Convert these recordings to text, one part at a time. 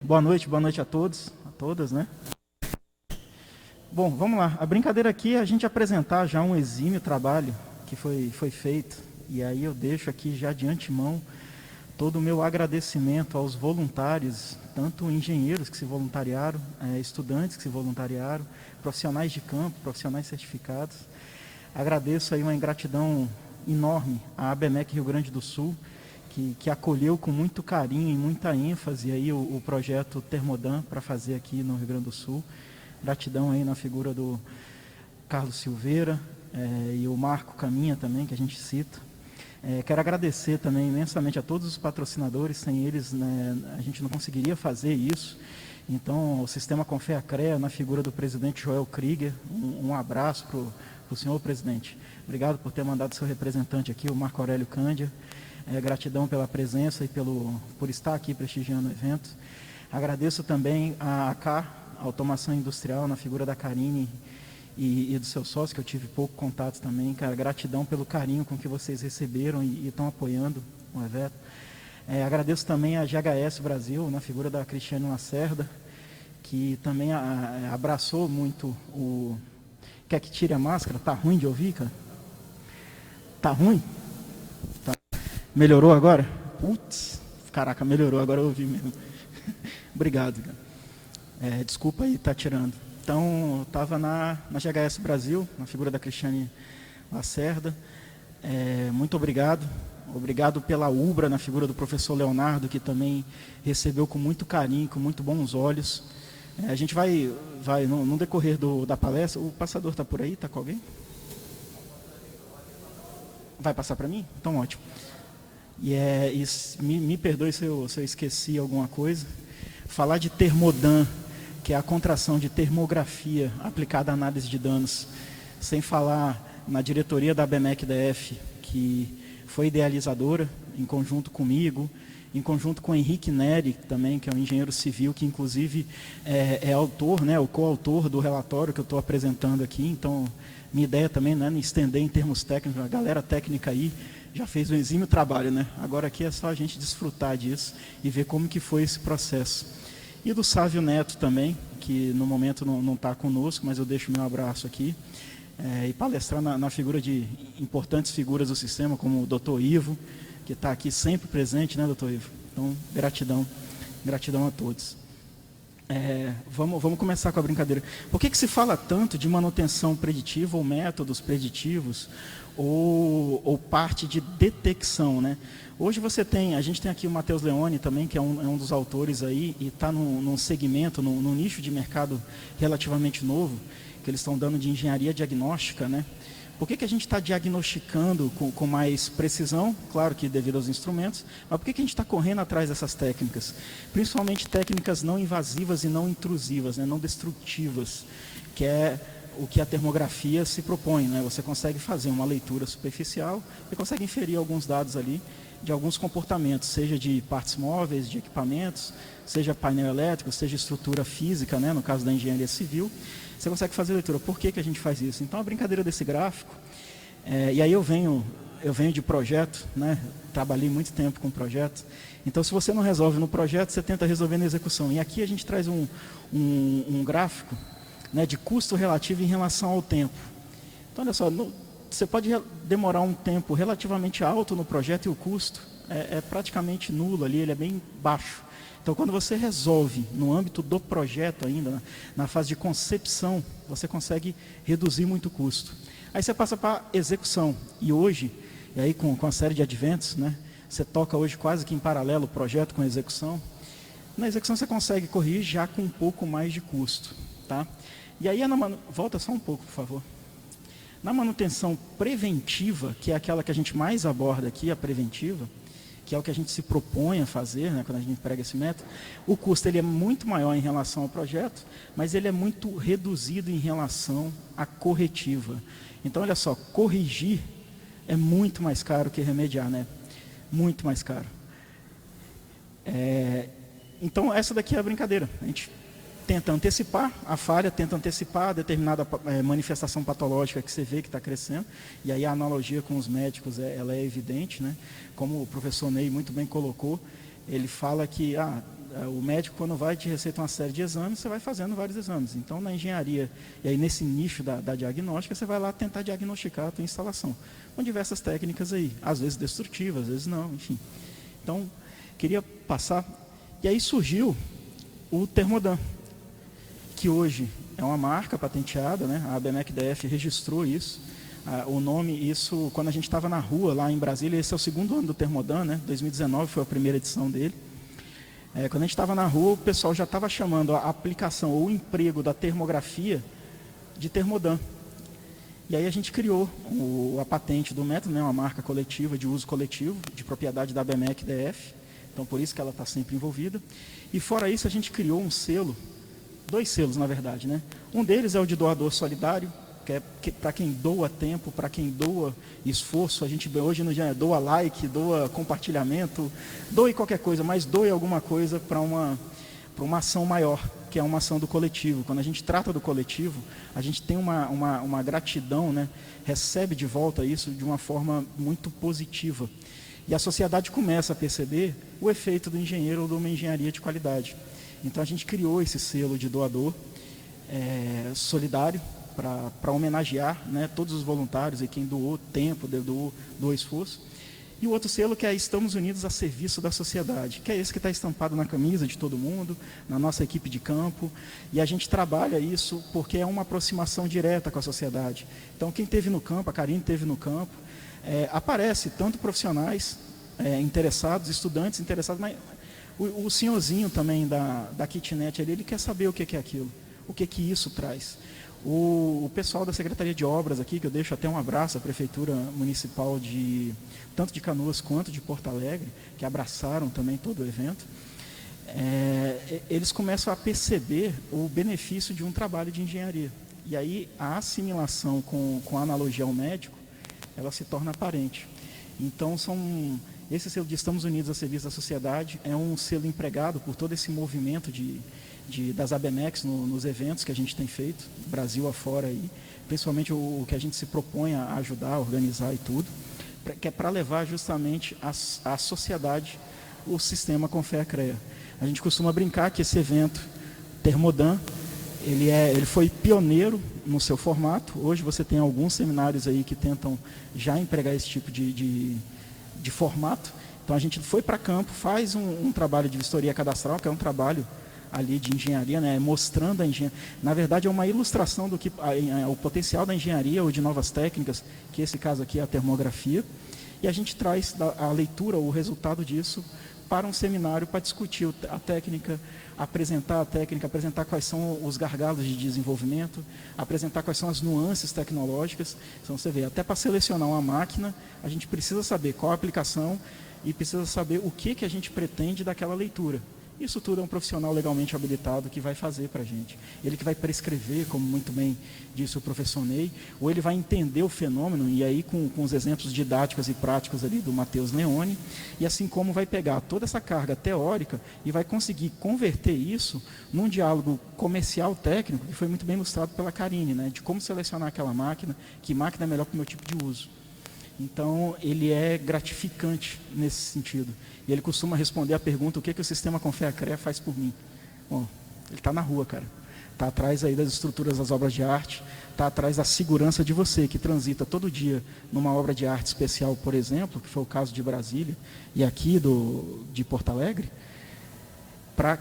Boa noite a todos, a todas, né? Bom, vamos lá. A brincadeira aqui é a gente apresentar já um exímio trabalho que foi feito. E aí eu deixo aqui já de antemão todo o meu agradecimento aos voluntários, tanto engenheiros que se voluntariaram, estudantes que se voluntariaram, profissionais de campo, profissionais certificados. Agradeço aí uma ingratidão enorme à ABMEC Rio Grande do Sul, que acolheu com muito carinho e muita ênfase aí o projeto Termodan para fazer aqui no Rio Grande do Sul. Gratidão aí na figura do Carlos Silveira e o Marco Caminha também, que a gente cita. Quero agradecer também imensamente a todos os patrocinadores, sem eles, né, a gente não conseguiria fazer isso. Então, o Sistema Confea CREA, na figura do presidente Joel Krieger, um abraço para o senhor presidente. Obrigado por ter mandado seu representante aqui, o Marco Aurélio Cândia. Gratidão pela presença e por estar aqui prestigiando o evento. Agradeço também a AK, Automação Industrial, na figura da Karine e do seu sócio, que eu tive pouco contato também. Cara, gratidão pelo carinho com que vocês receberam e estão apoiando o evento. Agradeço também a GHS Brasil, na figura da Cristiane Lacerda, que também abraçou muito o... Quer que tire a máscara? Tá ruim de ouvir, cara? Tá ruim? Tá. Melhorou agora? Putz, caraca, melhorou, agora eu ouvi mesmo. Obrigado, cara. Desculpa aí, tá tirando. Então, eu estava na GHS Brasil, na figura da Cristiane Lacerda. Muito obrigado. Obrigado pela Ubra, na figura do professor Leonardo, que também recebeu com muito carinho, com muito bons olhos. A gente vai no decorrer da palestra, o passador está por aí? Está com alguém? Vai passar para mim? Então, ótimo. Me perdoe se eu esqueci alguma coisa. Falar de Termodan, que é a contração de termografia aplicada à análise de danos, sem falar na diretoria da ABMEC DF, que foi idealizadora, em conjunto comigo, em conjunto com o Henrique Neri, também, que é um engenheiro civil, que inclusive é autor, né, o coautor do relatório que eu estou apresentando aqui. Então, minha ideia também não é me estender em termos técnicos, a galera técnica aí já fez um exímio trabalho, né? Agora aqui é só a gente desfrutar disso e ver como que foi esse processo. E do Sávio Neto também, que no momento não está conosco, mas eu deixo meu abraço aqui, e palestrar na figura de importantes figuras do sistema, como o Dr. Ivo, que está aqui sempre presente, né, Dr. Ivo? Então, gratidão a todos. Vamos começar com a brincadeira. Por que se fala tanto de manutenção preditiva ou métodos preditivos ou parte de detecção, né? Hoje a gente tem aqui o Matheus Leone também, que é um dos autores aí e está num segmento, num nicho de mercado relativamente novo, que eles estão dando de engenharia diagnóstica, né? Por que a gente está diagnosticando com mais precisão? Claro que devido aos instrumentos, mas por que a gente está correndo atrás dessas técnicas? Principalmente técnicas não invasivas e não intrusivas, né? Não destrutivas, que é o que a termografia se propõe, né? Você consegue fazer uma leitura superficial e consegue inferir alguns dados ali de alguns comportamentos, seja de partes móveis, de equipamentos, seja painel elétrico, seja estrutura física, né? No caso da engenharia civil. Você consegue fazer leitura. Por que a gente faz isso? Então, a brincadeira desse gráfico, e aí eu venho de projeto, né? Trabalhei muito tempo com projeto. Então, se você não resolve no projeto, você tenta resolver na execução. E aqui a gente traz um gráfico, né, de custo relativo em relação ao tempo. Então, olha só, você pode demorar um tempo relativamente alto no projeto e o custo é praticamente nulo ali, ele é bem baixo. Então, quando você resolve no âmbito do projeto ainda, na fase de concepção, você consegue reduzir muito o custo. Aí você passa para a execução. E hoje, e aí com a série de adventos, né, você toca hoje quase que em paralelo o projeto com a execução. Na execução você consegue corrigir já com um pouco mais de custo. Tá? E aí, volta só um pouco, por favor. Na manutenção preventiva, que é aquela que a gente mais aborda aqui, a preventiva, que é o que a gente se propõe a fazer, né, quando a gente prega esse método, o custo ele é muito maior em relação ao projeto, mas ele é muito reduzido em relação à corretiva. Então, olha só, corrigir é muito mais caro que remediar, né? Muito mais caro. Então, essa daqui é a brincadeira. A gente tenta antecipar a falha, tenta antecipar a determinada manifestação patológica que você vê que está crescendo, e aí a analogia com os médicos ela é evidente, né? Como o professor Ney muito bem colocou, ele fala que O médico, quando vai, te receita uma série de exames, você vai fazendo vários exames. Então, na engenharia, e aí nesse nicho da diagnóstica, você vai lá tentar diagnosticar a tua instalação. Com diversas técnicas aí, às vezes destrutivas, às vezes não, enfim. Então, queria passar. E aí surgiu o Thermodan, que hoje é uma marca patenteada, né? A ABMEC DF registrou isso. O nome, isso, quando a gente estava na rua, lá em Brasília, esse é o segundo ano do Thermodan, né? 2019 foi a primeira edição dele. Quando a gente estava na rua, o pessoal já estava chamando a aplicação ou o emprego da termografia de Thermodan. E aí a gente criou a patente do método, né? Uma marca coletiva, de uso coletivo, de propriedade da ABMEC DF. Então, por isso que ela está sempre envolvida. E fora isso, a gente criou um selo, 2 selos, na verdade, né? Um deles é o de doador solidário, que é para quem doa tempo, para quem doa esforço. A gente hoje no dia doa like, doa compartilhamento, doe qualquer coisa, mas doe alguma coisa para uma ação maior, que é uma ação do coletivo. Quando a gente trata do coletivo, a gente tem uma gratidão, né? Recebe de volta isso de uma forma muito positiva. E a sociedade começa a perceber o efeito do engenheiro ou de uma engenharia de qualidade. Então a gente criou esse selo de doador solidário, para homenagear, né, todos os voluntários e quem doou tempo, doou esforço. E o outro selo que é Estamos Unidos a Serviço da Sociedade, que é esse que está estampado na camisa de todo mundo, na nossa equipe de campo. E a gente trabalha isso porque é uma aproximação direta com a sociedade. Então, quem esteve no campo, a Karine esteve no campo, aparece tanto profissionais interessados, estudantes interessados, mas o senhorzinho também da kitnet ali, ele quer saber o que é aquilo, o que isso traz. O pessoal da Secretaria de Obras aqui, que eu deixo até um abraço à Prefeitura Municipal tanto de Canoas quanto de Porto Alegre, que abraçaram também todo o evento, eles começam a perceber o benefício de um trabalho de engenharia. E aí a assimilação com a analogia ao médico, ela se torna aparente. Então, esse selo de Estamos Unidos a Serviço da Sociedade é um selo empregado por todo esse movimento das ABMECs nos eventos que a gente tem feito, Brasil afora, aí, principalmente o que a gente se propõe a ajudar, a organizar e tudo, que é para levar justamente à sociedade o sistema Confea-CREA. A gente costuma brincar que esse evento, Thermodan, ele foi pioneiro no seu formato. Hoje você tem alguns seminários aí que tentam já empregar esse tipo de formato. Então a gente foi para campo, faz um trabalho de vistoria cadastral, que é um trabalho ali de engenharia, né, mostrando a engenharia. Na verdade, é uma ilustração do que o potencial da engenharia ou de novas técnicas, que esse caso aqui é a termografia, e a gente traz a leitura, o resultado disso, para um seminário para discutir a técnica, apresentar quais são os gargalos de desenvolvimento, apresentar quais são as nuances tecnológicas. Então, você vê, até para selecionar uma máquina, a gente precisa saber qual a aplicação e precisa saber o que a gente pretende daquela leitura. Isso tudo é um profissional legalmente habilitado que vai fazer para a gente. Ele que vai prescrever, como muito bem disse o professor Ney, ou ele vai entender o fenômeno, e aí com os exemplos didáticos e práticos ali do Matheus Leone, e assim como vai pegar toda essa carga teórica e vai conseguir converter isso num diálogo comercial técnico, que foi muito bem ilustrado pela Karine, né, de como selecionar aquela máquina, que máquina é melhor para o meu tipo de uso. Então, ele é gratificante nesse sentido. E ele costuma responder a pergunta, o que o sistema Confea-CREA faz por mim? Bom, ele está na rua, cara. Está atrás aí das estruturas das obras de arte, está atrás da segurança de você, que transita todo dia numa obra de arte especial, por exemplo, que foi o caso de Brasília, e aqui de Porto Alegre, para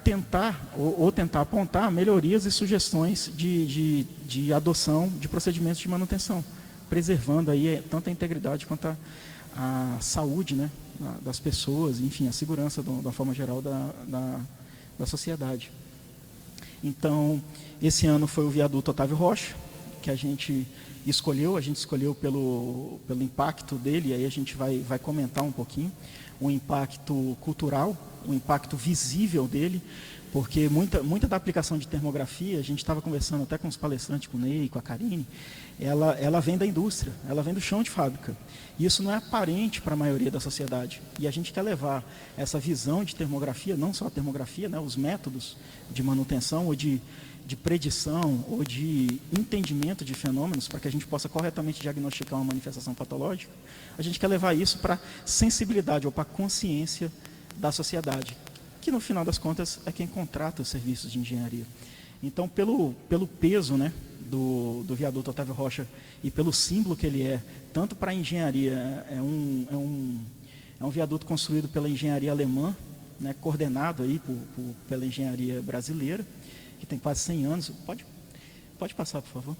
tentar, ou tentar apontar melhorias e sugestões de adoção de procedimentos de manutenção, preservando aí tanto a integridade quanto a saúde, né, das pessoas, enfim, a segurança da forma geral da sociedade. Então, esse ano foi o viaduto Otávio Rocha, que a gente escolheu pelo impacto dele, e aí a gente vai comentar um pouquinho, o impacto cultural, o impacto visível dele, porque muita da aplicação de termografia, a gente estava conversando até com os palestrantes, com o Ney, com a Karine, ela vem da indústria, ela vem do chão de fábrica. E isso não é aparente para a maioria da sociedade. E a gente quer levar essa visão de termografia, não só a termografia, né, os métodos de manutenção ou de predição ou de entendimento de fenômenos, para que a gente possa corretamente diagnosticar uma manifestação patológica. A gente quer levar isso para a sensibilidade ou para a consciência da sociedade, que no final das contas é quem contrata os serviços de engenharia. Então, pelo peso, né, do viaduto Otávio Rocha e pelo símbolo que ele é, tanto para a engenharia, é um viaduto construído pela engenharia alemã, né, coordenado aí pela engenharia brasileira, que tem quase 100 anos. Pode passar, por favor.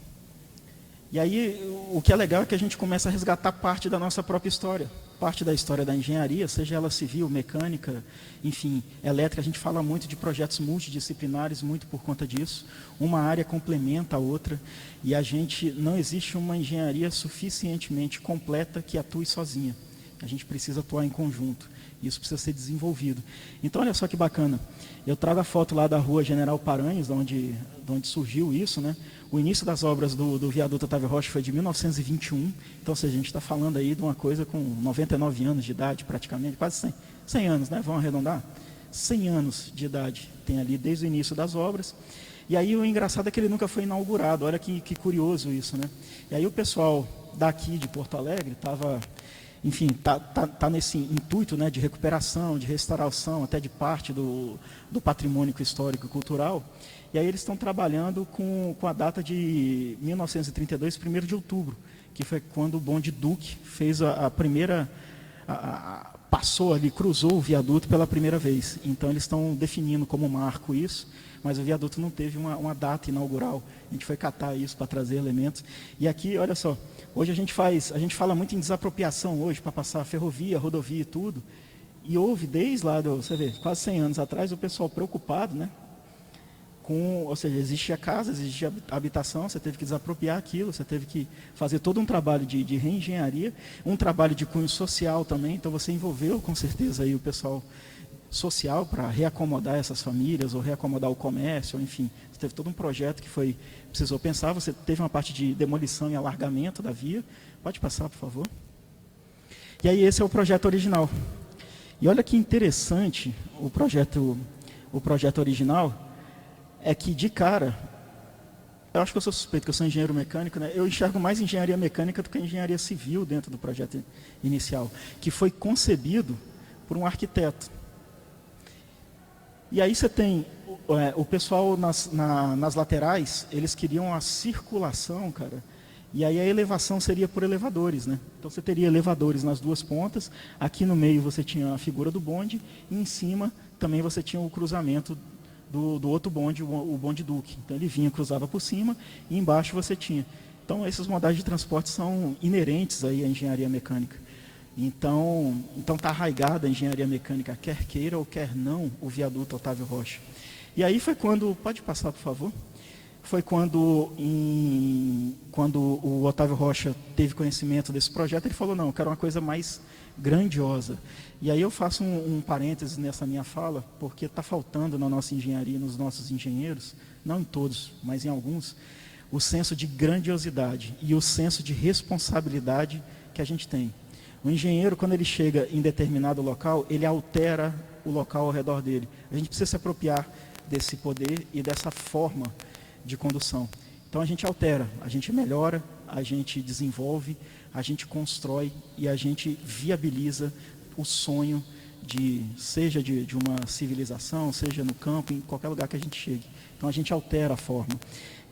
E aí, o que é legal é que a gente começa a resgatar parte da nossa própria história, parte da história da engenharia, seja ela civil, mecânica, enfim, elétrica. A gente fala muito de projetos multidisciplinares, muito por conta disso. Uma área complementa a outra, e não existe uma engenharia suficientemente completa que atue sozinha. A gente precisa atuar em conjunto. Isso precisa ser desenvolvido. Então, olha só que bacana. Eu trago a foto lá da rua General Paranhos, de onde surgiu isso, né? O início das obras do viaduto Otávio Rocha foi de 1921. Então, ou seja, a gente está falando aí de uma coisa com 99 anos de idade, praticamente, quase 100 anos, né? Vamos arredondar? 100 anos de idade tem ali desde o início das obras. E aí o engraçado é que ele nunca foi inaugurado. Olha que curioso isso, né? E aí o pessoal daqui de Porto Alegre estava... Enfim, tá nesse intuito, né, de recuperação, de restauração, até de parte do patrimônio histórico e cultural. E aí eles estão trabalhando com a data de 1932, 1º de outubro, que foi quando o bonde Duque fez a primeira... passou ali, cruzou o viaduto pela primeira vez. Então eles estão definindo como marco isso, mas o viaduto não teve uma data inaugural. A gente foi catar isso para trazer elementos. E aqui, olha só, hoje a gente fala muito em desapropriação hoje, para passar ferrovia, rodovia e tudo. E houve, desde lá, você vê, quase 100 anos atrás, o pessoal preocupado, né? Ou seja, existia casa, existia habitação, você teve que desapropriar aquilo, você teve que fazer todo um trabalho de reengenharia, um trabalho de cunho social também. Então você envolveu, com certeza, aí o pessoal social para reacomodar essas famílias, ou reacomodar o comércio, enfim. Você teve todo um projeto que precisou pensar. Você teve uma parte de demolição e alargamento da via. Pode passar, por favor. E aí esse é o projeto original. E olha que interessante o projeto original, é que de cara, eu acho que eu sou suspeito, que eu sou engenheiro mecânico, né? Eu enxergo mais engenharia mecânica do que a engenharia civil dentro do projeto inicial, que foi concebido por um arquiteto. E aí você tem o pessoal nas laterais, eles queriam a circulação, cara, e aí a elevação seria por elevadores, né? Então você teria elevadores nas duas pontas, aqui no meio você tinha a figura do bonde, e em cima também você tinha o cruzamento do outro bonde, o bonde Duque. Então ele vinha, cruzava por cima, e embaixo você tinha. Então esses modais de transporte são inerentes aí à engenharia mecânica. Então está arraigada a engenharia mecânica, quer queira ou quer não, o viaduto Otávio Rocha. E aí foi quando, pode passar, por favor? Foi quando o Otávio Rocha teve conhecimento desse projeto, ele falou, não, eu quero uma coisa mais grandiosa. E aí eu faço um parêntese nessa minha fala, porque está faltando na nossa engenharia, nos nossos engenheiros, não em todos, mas em alguns, o senso de grandiosidade e o senso de responsabilidade que a gente tem. O engenheiro, quando ele chega em determinado local, ele altera o local ao redor dele. A gente precisa se apropriar desse poder e dessa forma de condução. Então a gente altera, a gente melhora, a gente desenvolve, a gente constrói e a gente viabiliza o sonho seja de uma civilização, seja no campo, em qualquer lugar que a gente chegue. Então a gente altera a forma.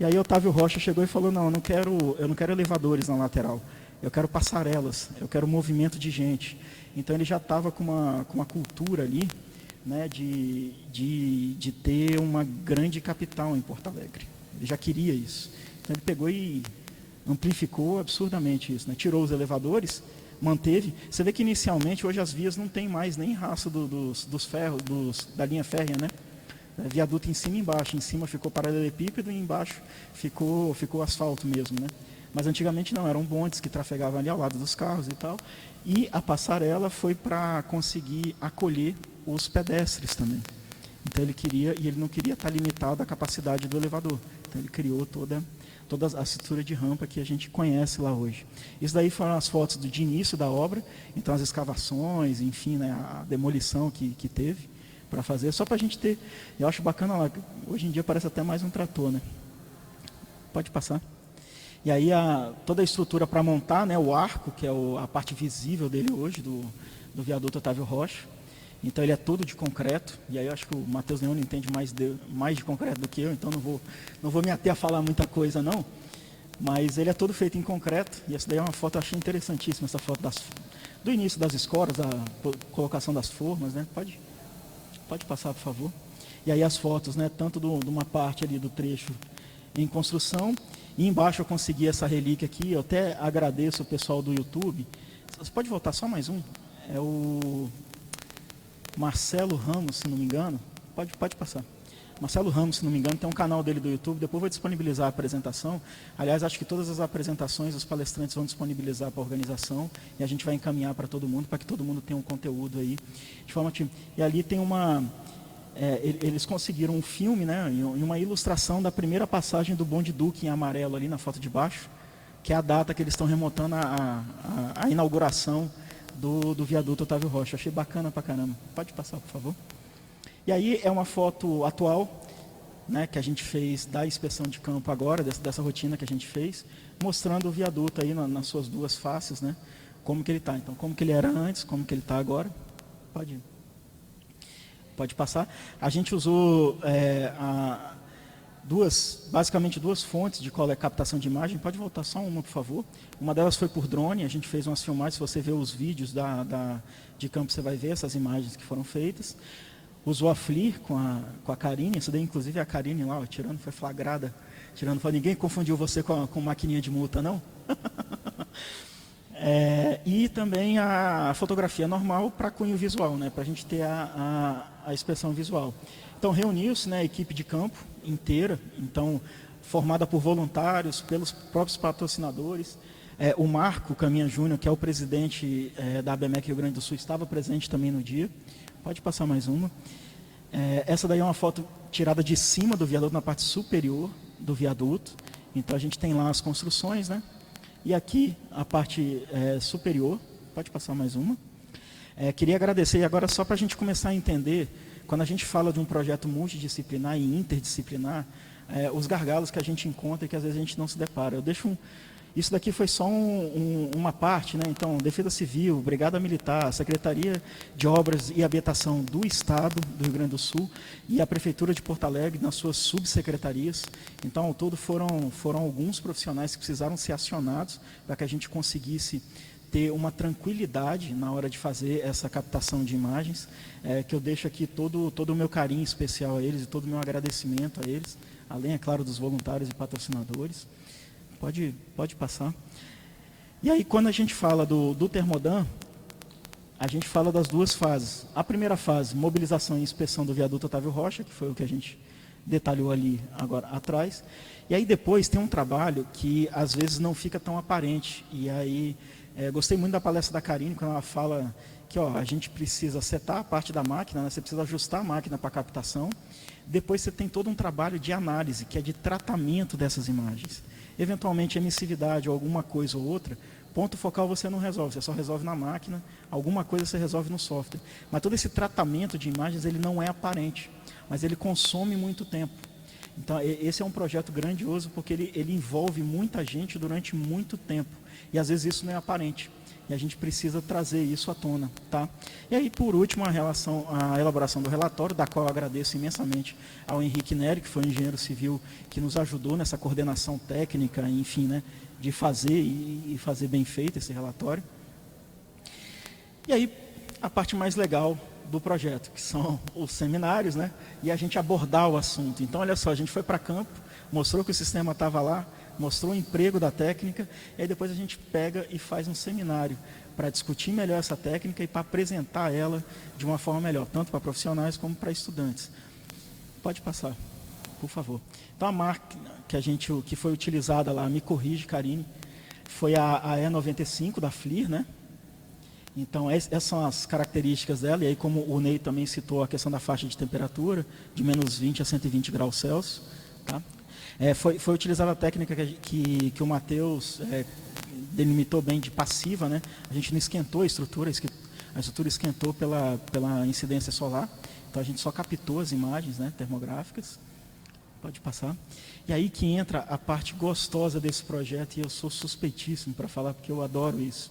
E aí Otávio Rocha chegou e falou, não, eu não quero elevadores na lateral. Eu quero passarelas, eu quero movimento de gente. Então ele já estava com uma cultura ali, né, de ter uma grande capital em Porto Alegre. Ele já queria isso. Então ele pegou e amplificou absurdamente isso, né? Tirou os elevadores, manteve. Você vê que inicialmente hoje as vias não tem mais nem rastro dos ferros, da linha férrea, né? Viaduto em cima e embaixo. Em cima ficou paralelepípedo e embaixo ficou asfalto mesmo, né? Mas antigamente não, eram bondes que trafegavam ali ao lado dos carros e tal. E a passarela foi para conseguir acolher os pedestres também. Então ele não queria estar limitado à capacidade do elevador. Então ele criou toda a estrutura de rampa que a gente conhece lá hoje. Isso daí foram as fotos de início da obra, então as escavações, enfim, né, a demolição que teve para fazer, só para a gente ter, eu acho bacana lá, hoje em dia parece até mais um trator, né? Pode passar. E aí toda a estrutura para montar, né, o arco, que é a parte visível dele hoje, do viaduto Otávio Rocha. Então ele é todo de concreto, e aí eu acho que o Matheus Leone entende mais de concreto do que eu, então não vou me ater a falar muita coisa não, mas ele é todo feito em concreto, e essa daí é uma foto, eu achei interessantíssima, essa foto do início das escoras, da colocação das formas, né? Pode passar, por favor. E aí as fotos, né, tanto de uma parte ali do trecho em construção, e embaixo eu consegui essa relíquia aqui, eu até agradeço o pessoal do YouTube. Você pode voltar só mais um? É o Marcelo Ramos, se não me engano. Pode passar. Marcelo Ramos, se não me engano, tem um canal dele do YouTube, depois vou disponibilizar a apresentação. Aliás, acho que todas as apresentações os palestrantes vão disponibilizar para a organização e a gente vai encaminhar para todo mundo, para que todo mundo tenha um conteúdo aí. De forma que, e ali tem eles conseguiram um filme, né, e uma ilustração da primeira passagem do Bonde Duque em amarelo ali na foto de baixo, que é a data que eles estão remontando a inauguração do viaduto Otávio Rocha. Achei bacana pra caramba. Pode passar, por favor. E aí é uma foto atual, né, que a gente fez da inspeção de campo agora, dessa rotina que a gente fez, mostrando o viaduto aí nas suas duas faces, né, como que ele está. Então, como que ele era antes, como que ele está agora. Pode passar. A gente usou basicamente duas fontes de captação de imagem. Pode voltar só uma, por favor. Uma delas foi por drone, a gente fez umas filmagens, se você ver os vídeos de campo, você vai ver essas imagens que foram feitas. Usou a FLIR com a Karine, isso daí inclusive a Karine lá, tirando, foi flagrada, tirando, ninguém confundiu você com maquininha de multa, não? E também a fotografia normal para cunho visual, né, para a gente ter a expressão visual. Então reuniu-se, né, a equipe de campo inteira, então formada por voluntários, pelos próprios patrocinadores. O Marco Caminha Júnior, que é o presidente da ABMEC Rio Grande do Sul, estava presente também no dia. Pode passar mais uma. Essa daí é uma foto tirada de cima do viaduto, na parte superior do viaduto. Então a gente tem lá as construções, né? E aqui a parte superior. Pode passar mais uma. Queria agradecer, e agora só para a gente começar a entender, quando a gente fala de um projeto multidisciplinar e interdisciplinar, os gargalos que a gente encontra e que às vezes a gente não se depara. Isso daqui foi só uma parte, né? Então, Defesa Civil, Brigada Militar, Secretaria de Obras e Habitação do Estado do Rio Grande do Sul e a Prefeitura de Porto Alegre nas suas subsecretarias. Então, ao todo foram alguns profissionais que precisaram ser acionados para que a gente conseguisse ter uma tranquilidade na hora de fazer essa captação de imagens, que eu deixo aqui todo o meu carinho especial a eles e todo o meu agradecimento a eles, além, é claro, dos voluntários e patrocinadores. Pode passar. E aí, quando a gente fala do Termodan, a gente fala das duas fases. A primeira fase, mobilização e inspeção do viaduto Otávio Rocha, que foi o que a gente detalhou ali agora atrás. E aí depois tem um trabalho que às vezes não fica tão aparente. E aí, gostei muito da palestra da Karine, quando ela fala que a gente precisa setar a parte da máquina, né? Você precisa ajustar a máquina para captação. Depois você tem todo um trabalho de análise, que é de tratamento dessas imagens. Eventualmente, emissividade ou alguma coisa ou outra, ponto focal você não resolve, você só resolve na máquina, alguma coisa você resolve no software. Mas todo esse tratamento de imagens, ele não é aparente, mas ele consome muito tempo. Então, esse é um projeto grandioso, porque ele envolve muita gente durante muito tempo, e às vezes isso não é aparente. E a gente precisa trazer isso à tona, tá? E aí, por último, a elaboração do relatório, da qual eu agradeço imensamente ao Henrique Neri, que foi um engenheiro civil que nos ajudou nessa coordenação técnica, enfim, né, de fazer e fazer bem feito esse relatório. E aí, a parte mais legal do projeto, que são os seminários, né, e a gente abordar o assunto. Então, olha só, a gente foi para campo, mostrou que o sistema estava lá, mostrou o emprego da técnica, e aí depois a gente pega e faz um seminário para discutir melhor essa técnica e para apresentar ela de uma forma melhor, tanto para profissionais como para estudantes. Pode passar, por favor. Então a máquina que foi utilizada lá, me corrige, Karine, foi a E95 da FLIR, né? Então essas são as características dela, e aí como o Ney também citou a questão da faixa de temperatura, de menos 20 a 120 graus Celsius, tá? Foi utilizada a técnica que o Matheus delimitou bem de passiva, né? A gente não esquentou a estrutura esquentou pela incidência solar, então a gente só captou as imagens, né, termográficas. Pode passar. E aí que entra a parte gostosa desse projeto, e eu sou suspeitíssimo para falar, porque eu adoro isso.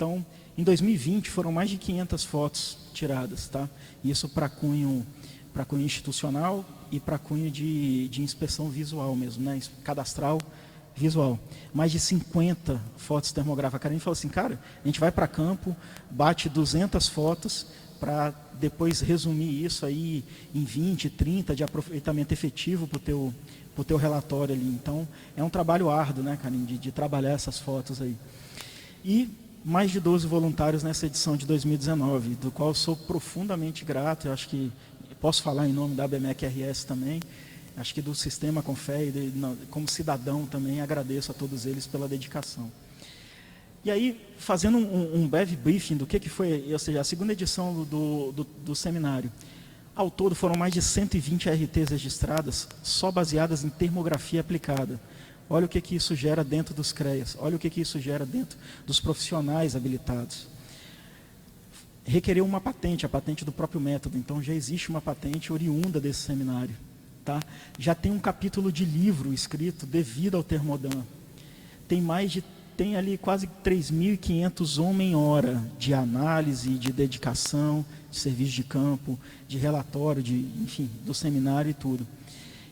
Então, em 2020, foram mais de 500 fotos tiradas, tá? Isso para cunho institucional e para cunho de inspeção visual mesmo, né? Cadastral, visual. Mais de 50 fotos termográficas. A Karine falou assim, cara, a gente vai para campo, bate 200 fotos para depois resumir isso aí em 20, 30 de aproveitamento efetivo para o teu relatório ali. Então, é um trabalho árduo, né, Karine, de trabalhar essas fotos aí. E mais de 12 voluntários nessa edição de 2019, do qual eu sou profundamente grato. Eu acho que posso falar em nome da ABMEC RS também, acho que do Sistema Confé, como cidadão também, agradeço a todos eles pela dedicação. E aí, fazendo um breve briefing do que foi, ou seja, a segunda edição do seminário. Ao todo, foram mais de 120 RTs registradas, só baseadas em termografia aplicada. Olha o que isso gera dentro dos CREAs, olha o que isso gera dentro dos profissionais habilitados. Requereu uma patente, a patente do próprio método, então já existe uma patente oriunda desse seminário. Tá? Já tem um capítulo de livro escrito devido ao Termodan. Tem ali quase 3.500 homem-hora de análise, de dedicação, de serviço de campo, de relatório, enfim, do seminário e tudo.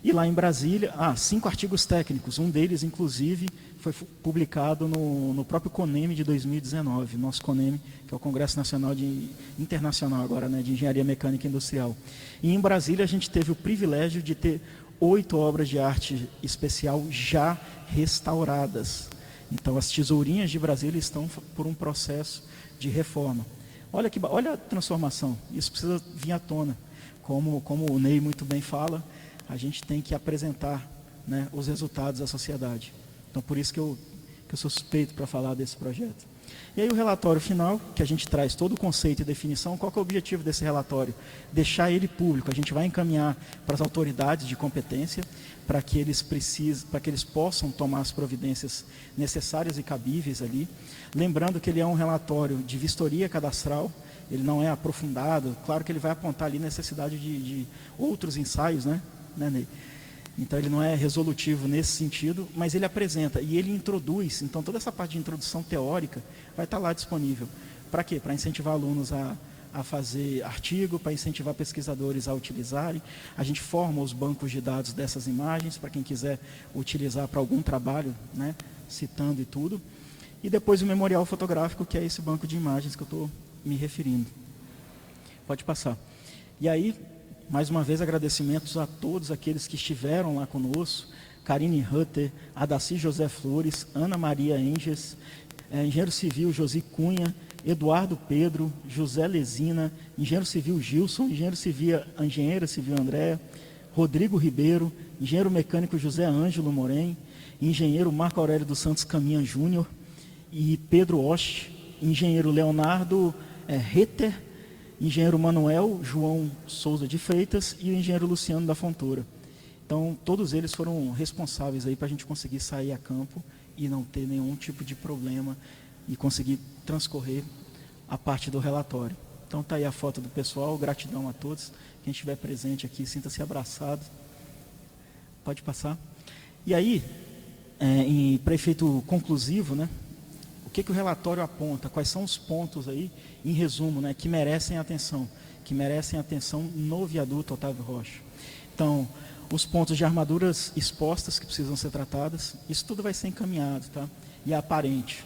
E lá em Brasília, 5 artigos técnicos, um deles, inclusive, foi publicado no próprio CONEME de 2019, nosso CONEME, que é o Congresso Nacional Internacional agora, né, de Engenharia Mecânica e Industrial. E em Brasília a gente teve o privilégio de ter 8 obras de arte especial já restauradas. Então as tesourinhas de Brasília estão por um processo de reforma. Olha a transformação, isso precisa vir à tona. Como o Ney muito bem fala, a gente tem que apresentar, né, os resultados à sociedade. Então, por isso que eu sou suspeito para falar desse projeto. E aí o relatório final, que a gente traz todo o conceito e definição, qual que é o objetivo desse relatório? Deixar ele público. A gente vai encaminhar para as autoridades de competência, para que eles possam tomar as providências necessárias e cabíveis ali. Lembrando que ele é um relatório de vistoria cadastral, ele não é aprofundado. Claro que ele vai apontar ali necessidade de outros ensaios, né, Ney? Então, ele não é resolutivo nesse sentido, mas ele apresenta e ele introduz. Então, toda essa parte de introdução teórica vai estar lá disponível. Para quê? Para incentivar alunos a fazer artigo, para incentivar pesquisadores a utilizarem. A gente forma os bancos de dados dessas imagens, para quem quiser utilizar para algum trabalho, né, citando e tudo. E depois o memorial fotográfico, que é esse banco de imagens que eu estou me referindo. Pode passar. E aí, mais uma vez, agradecimentos a todos aqueles que estiveram lá conosco, Karine Hutter, Adaci José Flores, Ana Maria Enges, engenheiro civil Josi Cunha, Eduardo Pedro, José Lesina, engenheiro civil Gilson, engenheira civil Andréa, Rodrigo Ribeiro, engenheiro mecânico José Ângelo Morém, engenheiro Marco Aurélio dos Santos Caminha Júnior e Pedro Oste, engenheiro Leonardo Retter, engenheiro Manuel João Souza de Freitas e o engenheiro Luciano da Fontoura. Então, todos eles foram responsáveis aí para a gente conseguir sair a campo e não ter nenhum tipo de problema e conseguir transcorrer a parte do relatório. Então, está aí a foto do pessoal, gratidão a todos. Quem estiver presente aqui, sinta-se abraçado. Pode passar. E aí, para efeito conclusivo, né? O que o relatório aponta? Quais são os pontos aí, em resumo, né, que merecem atenção no viaduto Otávio Rocha? Então, os pontos de armaduras expostas que precisam ser tratadas, isso tudo vai ser encaminhado, tá? E é aparente.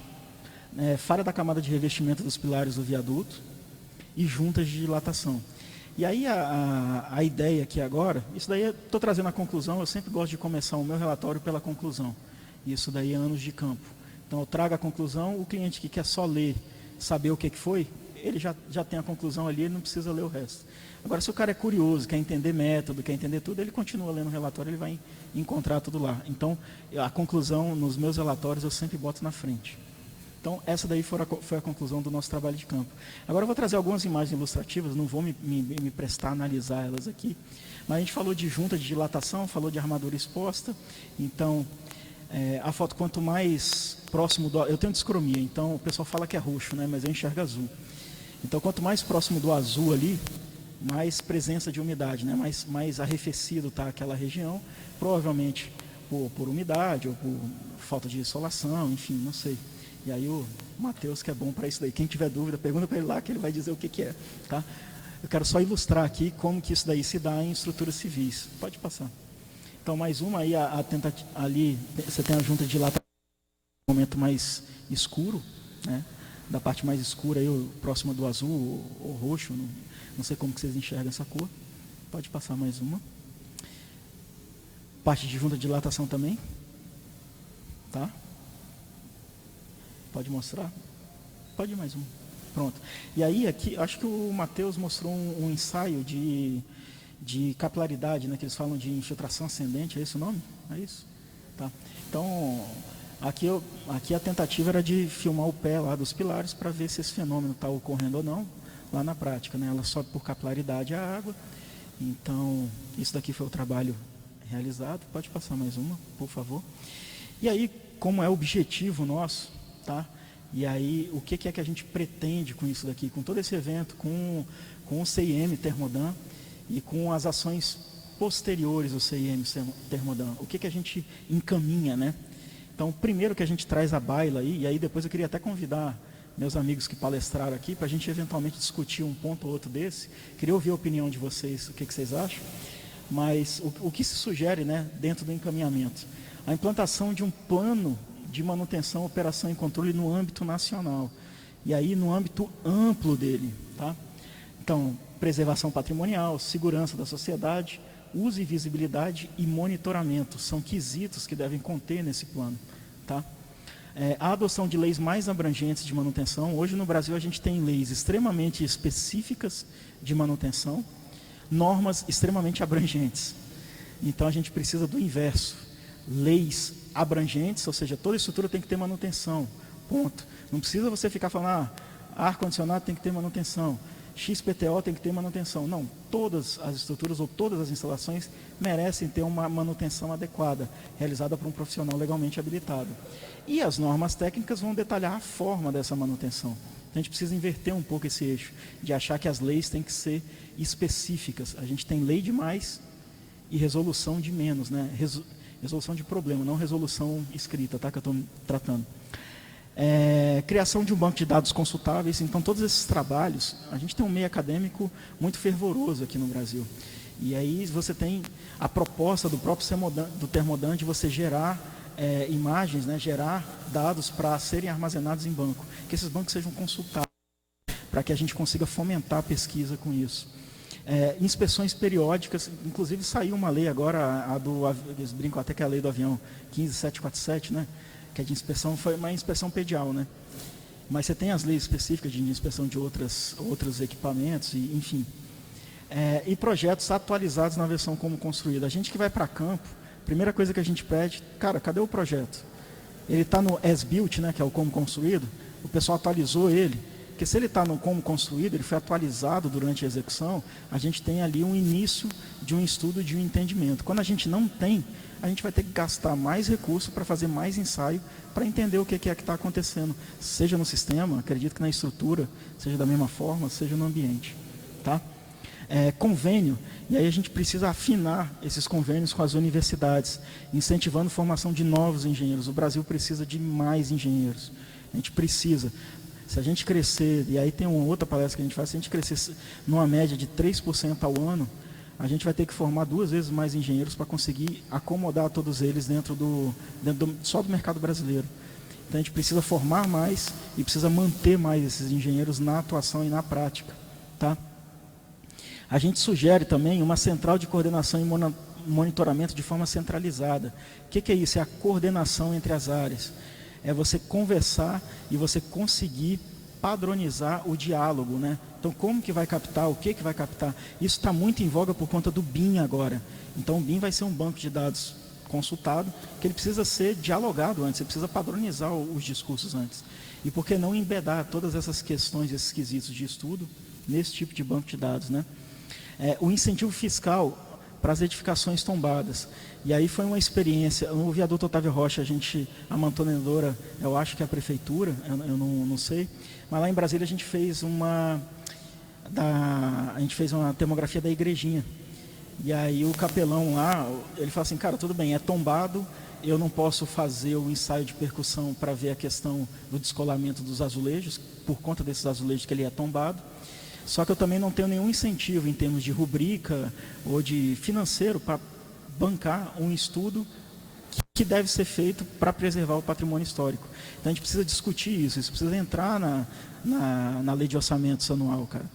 Falha da camada de revestimento dos pilares do viaduto e juntas de dilatação. E aí a ideia aqui agora, isso daí eu estou trazendo a conclusão, eu sempre gosto de começar o meu relatório pela conclusão. Isso daí é anos de campo. Então, eu trago a conclusão, o cliente que quer só ler, saber o que foi, ele já tem a conclusão ali, ele não precisa ler o resto. Agora, se o cara é curioso, quer entender método, quer entender tudo, ele continua lendo o relatório, ele vai encontrar tudo lá. Então, a conclusão nos meus relatórios eu sempre boto na frente. Então, essa daí foi a conclusão do nosso trabalho de campo. Agora, eu vou trazer algumas imagens ilustrativas, não vou me prestar a analisar elas aqui, mas a gente falou de junta de dilatação, falou de armadura exposta, então... a foto, quanto mais próximo do... Eu tenho discromia, então o pessoal fala que é roxo, né? Mas eu enxergo azul. Então, quanto mais próximo do azul ali, mais presença de umidade, né? Mais arrefecido está aquela região, provavelmente por umidade ou por falta de insolação, enfim, não sei. E aí o Matheus, que é bom para isso daí, quem tiver dúvida, pergunta para ele lá que ele vai dizer o que, que é. Tá? Eu quero só ilustrar aqui como que isso daí se dá em estruturas civis. Pode passar. Então, mais uma aí, a tentativa, ali, você tem a junta de dilatação, momento mais escuro, né? Da parte mais escura, aí, próxima do azul ou roxo, não sei como que vocês enxergam essa cor. Pode passar mais uma. Parte de junta de dilatação também. Tá? Pode mostrar? Pode ir mais uma. Pronto. E aí, aqui, acho que o Matheus mostrou um ensaio de capilaridade, né, que eles falam de infiltração ascendente, é esse o nome? É isso? Tá. Então, aqui a tentativa era de filmar o pé lá dos pilares para ver se esse fenômeno está ocorrendo ou não, lá na prática, né? Ela sobe por capilaridade a água. Então, isso daqui foi o trabalho realizado. Pode passar mais uma, por favor. E aí, como é o objetivo nosso, tá? E aí, o que é que a gente pretende com isso daqui? Com todo esse evento, com o CIM Termodan e com as ações posteriores do CIM Termodan. O que a gente encaminha, né? Então, primeiro que a gente traz a baila aí, e aí depois eu queria até convidar meus amigos que palestraram aqui, para a gente eventualmente discutir um ponto ou outro desse. Queria ouvir a opinião de vocês, o que vocês acham. Mas o que se sugere, né, dentro do encaminhamento? A implantação de um plano de manutenção, operação e controle no âmbito nacional. E aí no âmbito amplo dele. Tá? Então, preservação patrimonial, segurança da sociedade, uso e visibilidade e monitoramento. São quesitos que devem conter nesse plano. Tá? A adoção de leis mais abrangentes de manutenção. Hoje no Brasil a gente tem leis extremamente específicas de manutenção, normas extremamente abrangentes. Então a gente precisa do inverso. Leis abrangentes, ou seja, toda estrutura tem que ter manutenção, ponto. Não precisa você ficar falando, ar-condicionado tem que ter manutenção, XPTO tem que ter manutenção. Não, todas as estruturas ou todas as instalações merecem ter uma manutenção adequada, realizada por um profissional legalmente habilitado. E as normas técnicas vão detalhar a forma dessa manutenção. Então, a gente precisa inverter um pouco esse eixo, de achar que as leis têm que ser específicas. A gente tem lei de mais e resolução de menos, né? Resolução de problema, não resolução escrita, tá? Que eu estou tratando. Criação de um banco de dados consultáveis. Então, todos esses trabalhos, a gente tem um meio acadêmico muito fervoroso aqui no Brasil. E aí você tem a proposta do próprio Termodan de você gerar imagens, né? Gerar dados para serem armazenados em banco. Que esses bancos sejam consultáveis, para que a gente consiga fomentar a pesquisa com isso. Inspeções periódicas, inclusive saiu uma lei agora, eles brincam até que é a lei do avião 15747, né? Que é de inspeção, foi uma inspeção pedial, né? Mas você tem as leis específicas de inspeção de outros equipamentos, e, enfim. E projetos atualizados na versão como construída. A gente que vai para campo, primeira coisa que a gente pede, cara, cadê o projeto? Ele está no as-built, né? Que é o como construído, o pessoal atualizou ele. Porque se ele está no como construído, ele foi atualizado durante a execução, a gente tem ali um início de um estudo, de um entendimento. Quando a gente não tem, a gente vai ter que gastar mais recurso para fazer mais ensaio, para entender o que é que está acontecendo, seja no sistema, acredito que na estrutura, seja da mesma forma, seja no ambiente. Tá? Convênio, e aí a gente precisa afinar esses convênios com as universidades, incentivando a formação de novos engenheiros. O Brasil precisa de mais engenheiros. A gente precisa. Se a gente crescer, e aí tem uma outra palestra que a gente faz, se a gente crescer numa média de 3% ao ano, a gente vai ter que formar 2 vezes mais engenheiros para conseguir acomodar todos eles só do mercado brasileiro. Então a gente precisa formar mais e precisa manter mais esses engenheiros na atuação e na prática. Tá? A gente sugere também uma central de coordenação e monitoramento de forma centralizada. O que é isso? É a coordenação entre as áreas. É você conversar e você conseguir padronizar o diálogo, né? Então, como que vai captar, o que vai captar? Isso está muito em voga por conta do BIM agora. Então, o BIM vai ser um banco de dados consultado, que ele precisa ser dialogado antes, você precisa padronizar os discursos antes. E por que não embedar todas essas questões, esses quesitos de estudo, nesse tipo de banco de dados, né? O incentivo fiscal para as edificações tombadas. E aí foi uma experiência, no viaduto Otávio Rocha, a mantenedora, eu acho que é a prefeitura, eu não sei, mas lá em Brasília a gente fez uma termografia da igrejinha. E aí o capelão lá, ele falou assim, cara, tudo bem, é tombado, eu não posso fazer o ensaio de percussão para ver a questão do descolamento dos azulejos, por conta desses azulejos que ele é tombado. Só que eu também não tenho nenhum incentivo em termos de rubrica ou de financeiro para bancar um estudo que deve ser feito para preservar o patrimônio histórico. Então a gente precisa discutir isso precisa entrar na lei de orçamentos anual, cara.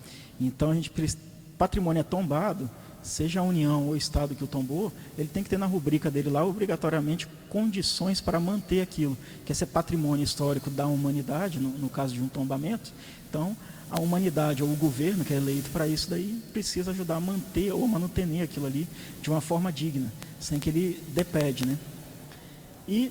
Então patrimônio é tombado, seja a União ou o Estado que o tombou, ele tem que ter na rubrica dele lá, obrigatoriamente, condições para manter aquilo, que é ser patrimônio histórico da humanidade, no caso de um tombamento. Então, a humanidade ou o governo, que é eleito para isso daí, precisa ajudar a manter ou manutener aquilo ali de uma forma digna, sem que ele depede, né? E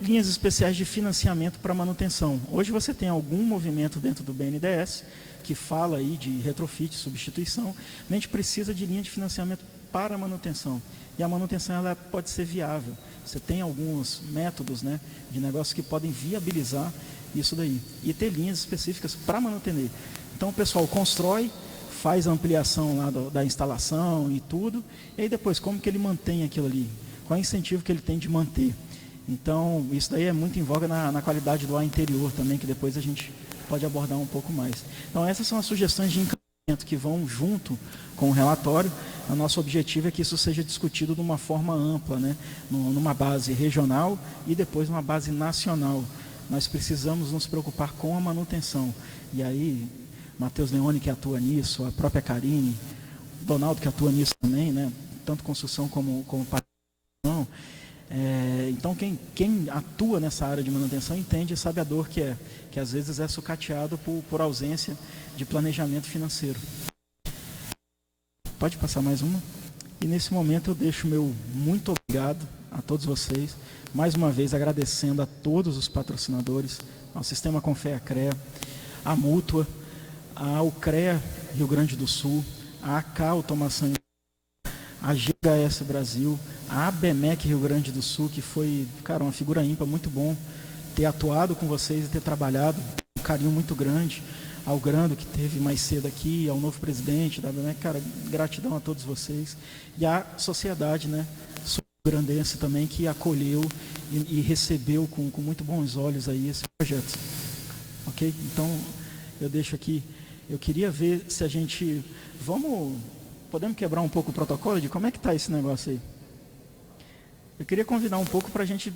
linhas especiais de financiamento para manutenção. Hoje você tem algum movimento dentro do BNDES que fala aí de retrofit, substituição, a gente precisa de linha de financiamento para manutenção. E a manutenção ela pode ser viável. Você tem alguns métodos, né, de negócio que podem viabilizar isso daí. E ter linhas específicas para manter. Então o pessoal constrói, faz a ampliação lá da instalação e tudo, e aí depois como que ele mantém aquilo ali? Qual é o incentivo que ele tem de manter? Então, isso daí é muito em voga na qualidade do ar interior também, que depois a gente pode abordar um pouco mais. Então, essas são as sugestões de encaminhamento que vão junto com o relatório. O nosso objetivo é que isso seja discutido de uma forma ampla, né? Numa base regional e depois numa base nacional. Nós precisamos nos preocupar com a manutenção. E aí, Matheus Leone, que atua nisso, a própria Karine, Donaldo, que atua nisso também, né? Tanto construção como patrimônio. Então, quem atua nessa área de manutenção entende e sabe a dor que às vezes é sucateado por ausência de planejamento financeiro. Pode passar mais uma? E nesse momento eu deixo meu muito obrigado a todos vocês, mais uma vez agradecendo a todos os patrocinadores, ao Sistema Confea CREA, à Mútua, ao CREA Rio Grande do Sul, à AK Automação, a GHS Brasil, a ABMEC Rio Grande do Sul, que foi, cara, uma figura ímpar, muito bom ter atuado com vocês e ter trabalhado, um carinho muito grande, ao Grando, que teve mais cedo aqui, ao novo presidente da ABMEC, cara, gratidão a todos vocês, e à sociedade, né, sul-grandense também, que acolheu e recebeu com muito bons olhos aí esse projeto, ok? Então, eu deixo aqui, eu queria ver se a gente, podemos quebrar um pouco o protocolo de como é que está esse negócio aí? Eu queria convidar um pouco para a gente,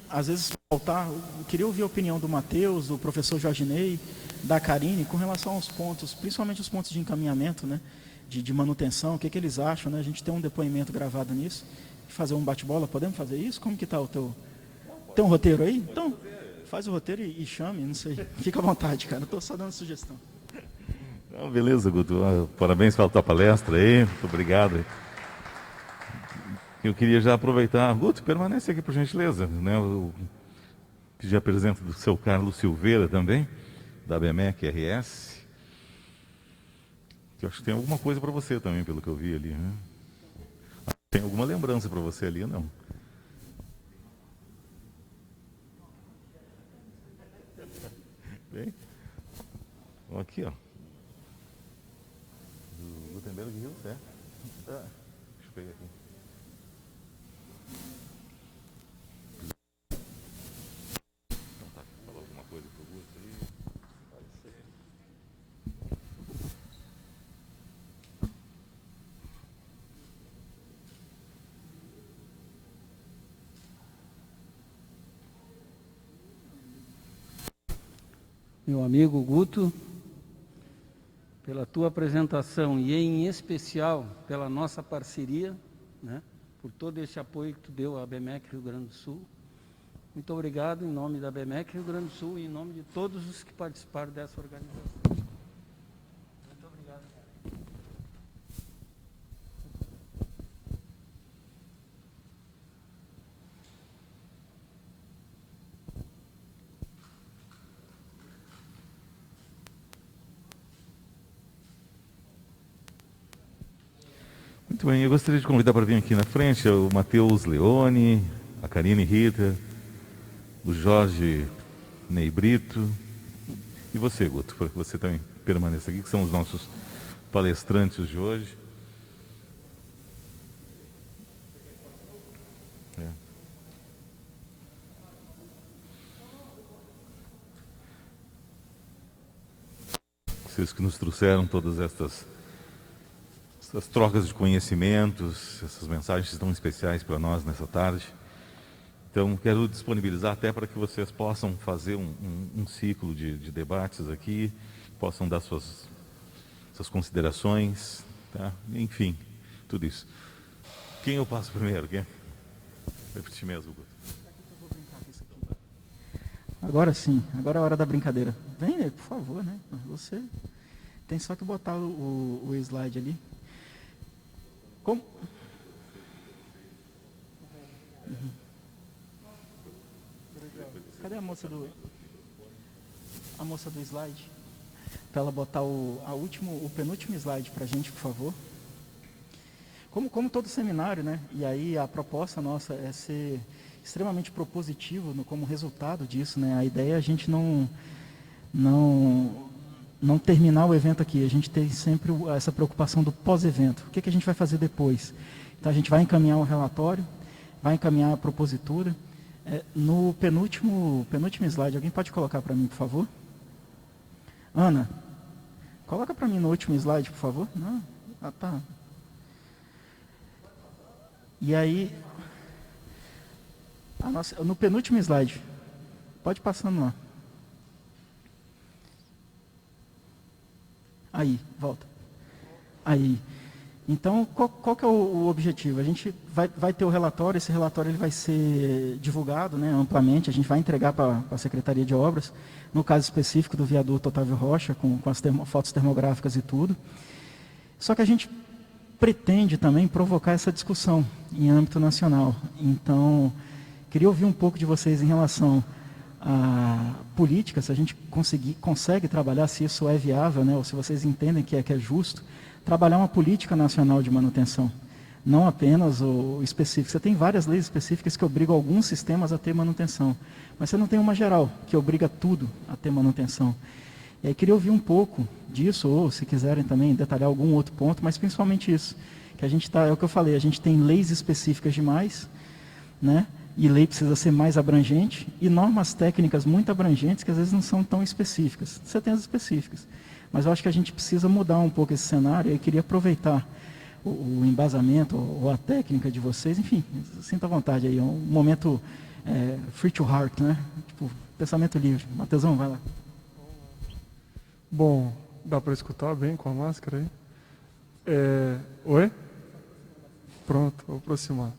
às vezes, voltar. Eu queria ouvir a opinião do Matheus, do professor Jorginei, da Karine, com relação aos pontos, principalmente os pontos de encaminhamento, né, de manutenção, o que eles acham, né? A gente tem um depoimento gravado nisso, fazer um bate-bola, podemos fazer isso? Como que está o teu... Tem um roteiro aí? Então, faz o roteiro e chame, não sei. Fica à vontade, cara, eu estou só dando sugestão. Beleza, Guto. Parabéns pela tua palestra aí. Muito obrigado. Eu queria já aproveitar. Guto, permanece aqui por gentileza. Né? Eu pedi a presença do seu Carlos Silveira também, da BMEC RS. Que eu acho que tem alguma coisa para você também, pelo que eu vi ali. Né? Tem alguma lembrança para você ali, não? Bem, aqui, ó. Gutenberg Hills, é? Deixa eu pegar aqui. Então tá, falar alguma coisa pro Guto aí. Pode ser. Meu amigo Guto, pela tua apresentação e em especial pela nossa parceria, né, por todo esse apoio que tu deu à ABMEC Rio Grande do Sul. Muito obrigado em nome da ABMEC Rio Grande do Sul e em nome de todos os que participaram dessa organização. Muito obrigado. Muito bem, eu gostaria de convidar para vir aqui na frente o Matheus Leone, a Karine Rita, o Jorge Ney Brito e você, Guto, para que você também permaneça aqui, que são os nossos palestrantes de hoje. vocês que nos trouxeram todas essas trocas de conhecimentos, essas mensagens tão especiais para nós nessa tarde. Então, quero disponibilizar até para que vocês possam fazer um ciclo de debates aqui, possam dar suas considerações, tá? Enfim, tudo isso. Quem eu passo primeiro? Quem? É para ti mesmo, Guto. Agora sim, agora é a hora da brincadeira. Vem, por favor, né? Você tem só que botar o slide ali. Como? Uhum. Cadê a moça do slide? Para ela botar o penúltimo slide para a gente, por favor. Como todo seminário, né? E aí a proposta nossa é ser extremamente propositivo como resultado disso, né? A ideia é a gente não terminar o evento aqui, a gente tem sempre essa preocupação do pós-evento. O que a gente vai fazer depois? Então a gente vai encaminhar o relatório, vai encaminhar a propositura. No penúltimo slide, alguém pode colocar para mim, por favor? Ana, coloca para mim no último slide, por favor. Não? Ah, tá. E aí, no penúltimo slide, pode passando lá. Aí, volta. Aí. Então, qual que é o objetivo? A gente vai ter o relatório, esse relatório ele vai ser divulgado, né, amplamente, a gente vai entregar para a Secretaria de Obras, no caso específico do viaduto Otávio Rocha, com as fotos termográficas e tudo. Só que a gente pretende também provocar essa discussão em âmbito nacional. Então, queria ouvir um pouco de vocês em relação à política, se a gente consegue trabalhar, se isso é viável, né, ou se vocês entendem que é justo, trabalhar uma política nacional de manutenção, não apenas o específico. Você tem várias leis específicas que obrigam alguns sistemas a ter manutenção, mas você não tem uma geral que obriga tudo a ter manutenção. E aí queria ouvir um pouco disso, ou se quiserem também detalhar algum outro ponto, mas principalmente isso, que a gente é o que eu falei, a gente tem leis específicas demais, né? E lei precisa ser mais abrangente, e normas técnicas muito abrangentes que às vezes não são tão específicas. Você tem as específicas, mas eu acho que a gente precisa mudar um pouco esse cenário, e eu queria aproveitar o embasamento ou a técnica de vocês, enfim, sinta à vontade aí, é um momento free to heart, né? Tipo, pensamento livre. Matheusão, vai lá. Bom, dá para escutar bem com a máscara aí? Oi? Pronto, vou aproximar.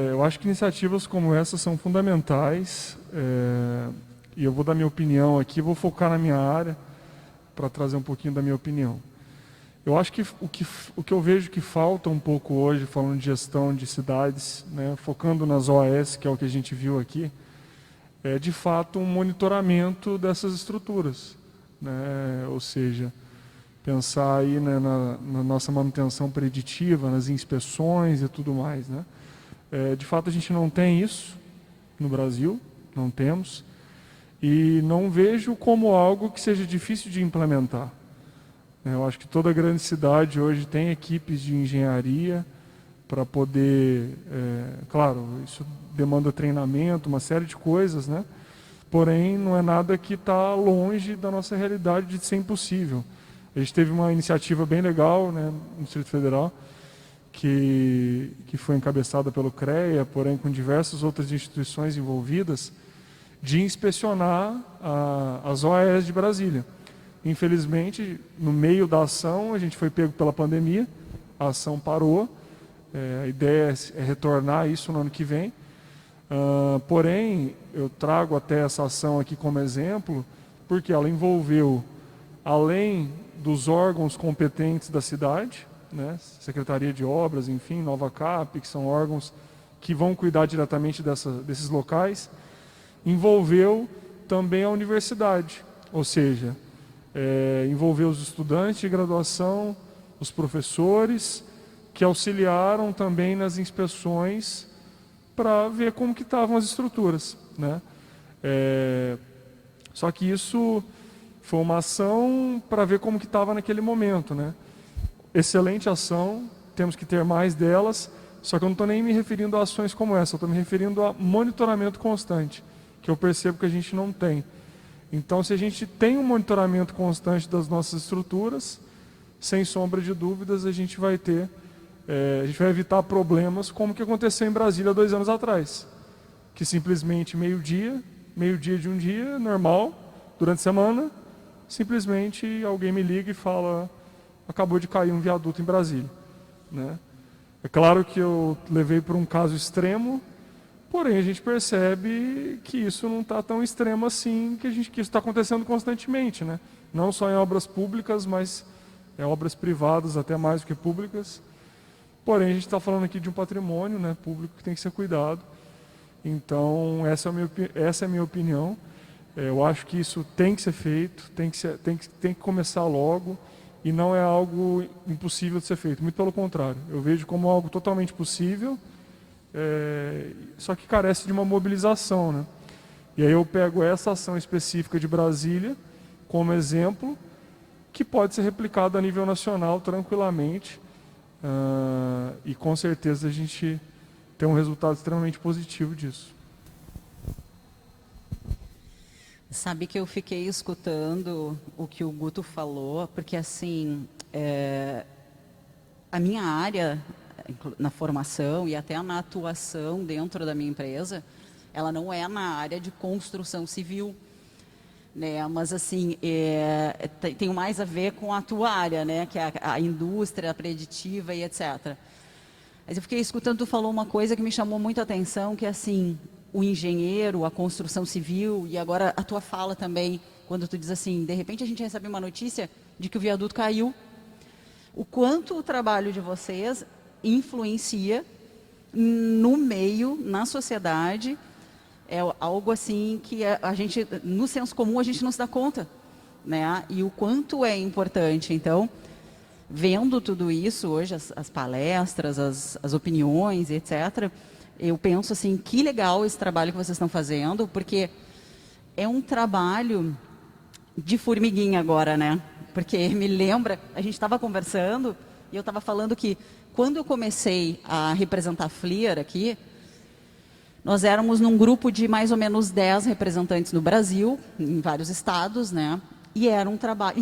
Eu acho que iniciativas como essa são fundamentais, e eu vou dar minha opinião aqui, vou focar na minha área para trazer um pouquinho da minha opinião. Eu acho que o que eu vejo que falta um pouco hoje, falando de gestão de cidades, né, focando nas OAS, que é o que a gente viu aqui, é de fato um monitoramento dessas estruturas, né? Ou seja, pensar aí, né, na nossa manutenção preditiva, nas inspeções e tudo mais, né? De fato a gente não tem isso no Brasil, não temos, e não vejo como algo que seja difícil de implementar. Eu acho que toda grande cidade hoje tem equipes de engenharia para poder, claro, isso demanda treinamento, uma série de coisas, né? Porém, não é nada que está longe da nossa realidade de ser impossível. A gente teve uma iniciativa bem legal, né, no Distrito Federal, que foi encabeçada pelo CREA, porém com diversas outras instituições envolvidas, de inspecionar as OAS de Brasília. Infelizmente, no meio da ação, a gente foi pego pela pandemia, a ação parou, a ideia é retornar isso no ano que vem. Porém, eu trago até essa ação aqui como exemplo, porque ela envolveu, além dos órgãos competentes da cidade, né, Secretaria de Obras, enfim, Nova Cap, que são órgãos que vão cuidar diretamente desses locais, envolveu também a universidade, ou seja, envolveu os estudantes de graduação, os professores, que auxiliaram também nas inspeções para ver como que estavam as estruturas, né? Só que isso foi uma ação para ver como que estava naquele momento, né? Excelente ação, temos que ter mais delas, só que eu não estou nem me referindo a ações como essa, eu estou me referindo a monitoramento constante, que eu percebo que a gente não tem. Então, se a gente tem um monitoramento constante das nossas estruturas, sem sombra de dúvidas, a gente vai evitar problemas como o que aconteceu em Brasília 2 anos atrás, que simplesmente meio-dia de um dia, normal, durante a semana, simplesmente alguém me liga e fala: acabou de cair um viaduto em Brasília, né? É claro que eu levei para um caso extremo, porém a gente percebe que isso não está tão extremo assim, que isso está acontecendo constantemente, né? Não só em obras públicas, mas em obras privadas até mais do que públicas. Porém, a gente está falando aqui de um patrimônio, né, público que tem que ser cuidado. Então, essa é a minha opinião. Eu acho que isso tem que ser feito, tem que começar logo, e não é algo impossível de ser feito. Muito pelo contrário, eu vejo como algo totalmente possível, só que carece de uma mobilização, né? E aí eu pego essa ação específica de Brasília como exemplo, que pode ser replicado a nível nacional tranquilamente, e com certeza a gente tem um resultado extremamente positivo disso. Sabe que eu fiquei escutando o que o Guto falou, porque assim, a minha área na formação e até na atuação dentro da minha empresa, ela não é na área de construção civil, né? Mas assim, tem mais a ver com a tua área, né? Que é a indústria, a preditiva e etc. Mas eu fiquei escutando, tu falou uma coisa que me chamou muito a atenção, que é assim, o engenheiro, a construção civil, e agora a tua fala também, quando tu diz assim, de repente a gente recebe uma notícia de que o viaduto caiu. O quanto o trabalho de vocês influencia no meio, na sociedade, é algo assim que a gente, no senso comum, a gente não se dá conta, né? E o quanto é importante. Então, vendo tudo isso hoje, as palestras, as opiniões, etc., eu penso assim, que legal esse trabalho que vocês estão fazendo, porque é um trabalho de formiguinha agora, né? Porque me lembra, a gente estava conversando e eu estava falando que quando eu comecei a representar a FLIR aqui, nós éramos num grupo de mais ou menos 10 representantes no Brasil, em vários estados, né? E